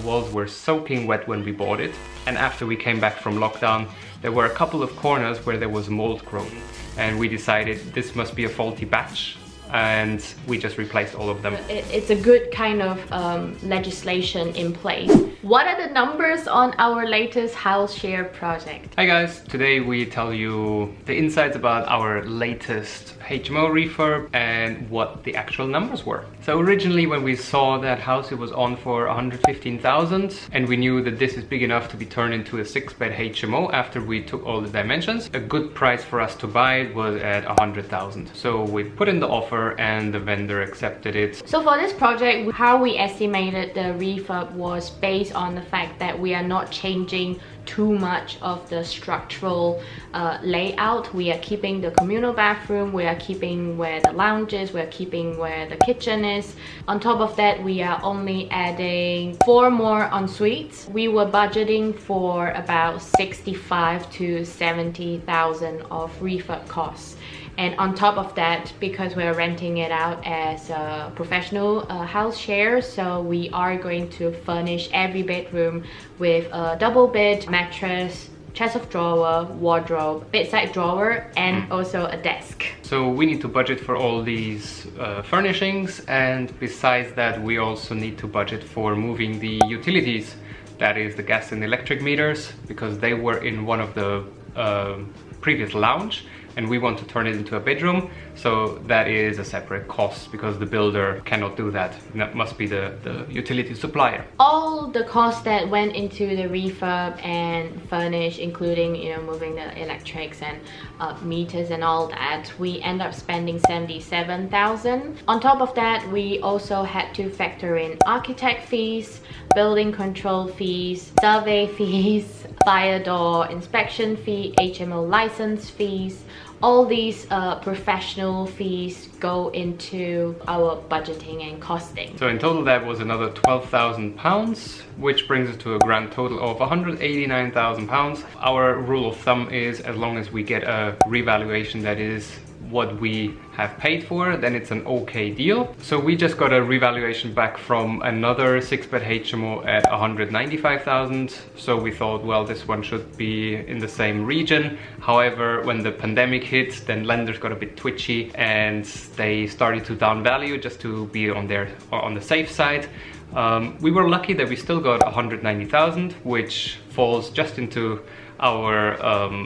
walls were soaking wet when we bought it, and after we came back from lockdown, there were a couple of corners where there was mold growing, and we decided this must be a faulty batch, and we just replaced all of them. It's a good kind of legislation in place. What are the numbers on our latest house share project? Hi guys, today we tell you the insights about our latest HMO refurb and what the actual numbers were. So originally when we saw that house, it was on for 115,000, and we knew that this is big enough to be turned into a 6-bed HMO after we took all the dimensions. A good price for us to buy it was at 100,000. So we put in the offer and the vendor accepted it. So for this project, how we estimated the refurb was based on the fact that we are not changing too much of the structural layout. We are keeping the communal bathroom, we are keeping where the lounge is, we are keeping where the kitchen is. On top of that, we are only adding 4 more en-suites. We were budgeting for about 65 to 70,000 of refurb costs. And on top of that, because we're renting it out as a professional house share, so we are going to furnish every bedroom with a double bed, mattress, chest of drawer, wardrobe, bedside drawer, and also a desk. So we need to budget for all these furnishings, and besides that we also need to budget for moving the utilities, that is the gas and electric meters, because they were in one of the previous lounge, and we want to turn it into a bedroom, so that is a separate cost because the builder cannot do that. That must be the utility supplier. All the costs that went into the refurb and furnish, including moving the electrics and meters and all that, we end up spending 77,000. On top of that, we also had to factor in architect fees, building control fees, survey fees, fire door inspection fee, HMO license fees. All these professional fees go into our budgeting and costing. So in total that was another £12,000, which brings us to a grand total of £189,000. Our rule of thumb is as long as we get a revaluation that is what we have paid for, then it's an okay deal. So we just got a revaluation back from another 6-bed HMO at 195,000. So we thought, well, this one should be in the same region. However, when the pandemic hit, then lenders got a bit twitchy and they started to down value just to be on the safe side. We were lucky that we still got 190,000, which falls just into our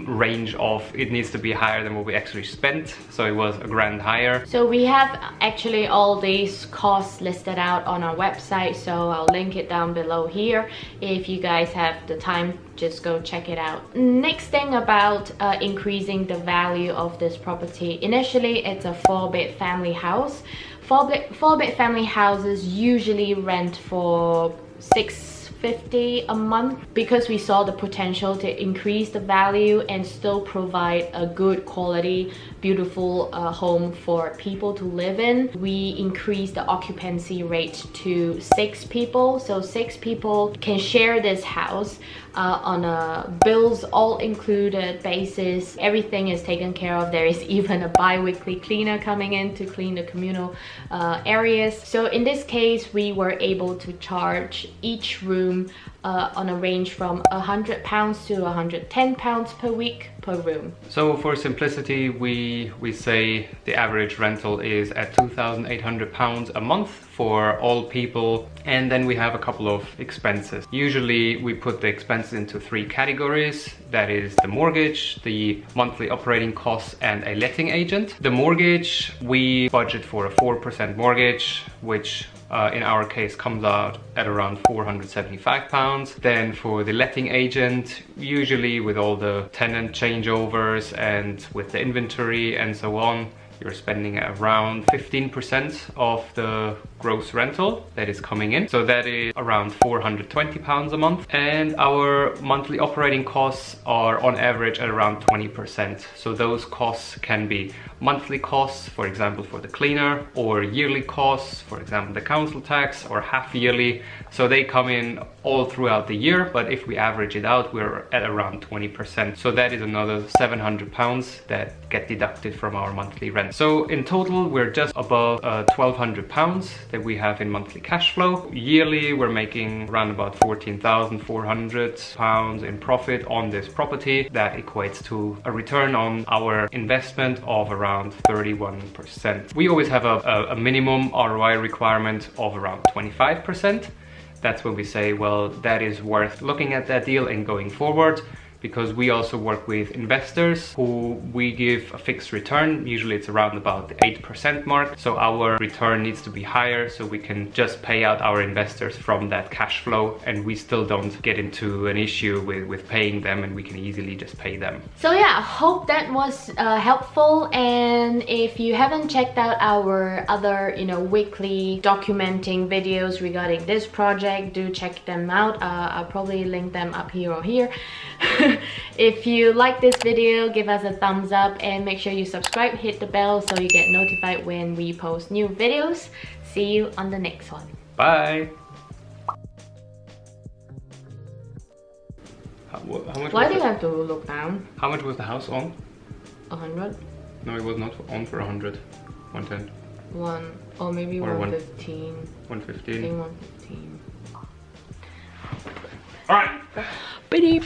range of it needs to be higher than what we actually spent, so it was a grand higher. So we have actually all these costs listed out on our website, so I'll link it down below here. If you guys have the time, just go check it out. Next thing about increasing the value of this property. Initially, it's a 4-bed family house. 4-bed family houses usually rent for $650 a month. Because we saw the potential to increase the value and still provide a good quality, beautiful home for people to live in, we increased the occupancy rate to 6 people. So 6 people can share this house on a bills all included basis. Everything is taken care of. There is even a bi-weekly cleaner coming in to clean the communal areas. So in this case, we were able to charge each room on a range from £100 to £110 per week per room. So for simplicity, we say the average rental is at £2,800 a month for all people, and then we have a couple of expenses. Usually we put the expenses into 3 categories. That is the mortgage, the monthly operating costs, and a letting agent. The mortgage, we budget for a 4% mortgage, which in our case comes out at around £475. Then for the letting agent, usually with all the tenant changeovers and with the inventory and so on, you're spending around 15% of the gross rental that is coming in. So that is around £420 a month. And our monthly operating costs are on average at around 20%. So those costs can be monthly costs, for example, for the cleaner, or yearly costs, for example, the council tax, or half yearly. So they come in all throughout the year, but if we average it out, we're at around 20%. So that is another £700 that get deducted from our monthly rent. 10%. So in total, we're just above £1,200 that we have in monthly cash flow. Yearly, we're making around about £14,400 in profit on this property. That equates to a return on our investment of around 31%. We always have a minimum ROI requirement of around 25%. That's when we say, well, that is worth looking at that deal and going forward, because we also work with investors who we give a fixed return. Usually it's around about the 8% mark. So our return needs to be higher so we can just pay out our investors from that cash flow, and we still don't get into an issue with paying them, and we can easily just pay them. So yeah, hope that was helpful. And if you haven't checked out our other, weekly documenting videos regarding this project, do check them out. I'll probably link them up here or here. If you like this video, give us a thumbs up and make sure you subscribe, hit the bell so you get notified when we post new videos. See you on the next one. Bye! How much Why do you have to look down? How much was the house on? 100? No, it was not on for 100. 110. Or maybe Or 115. 115. I think 115. Alright! Beep.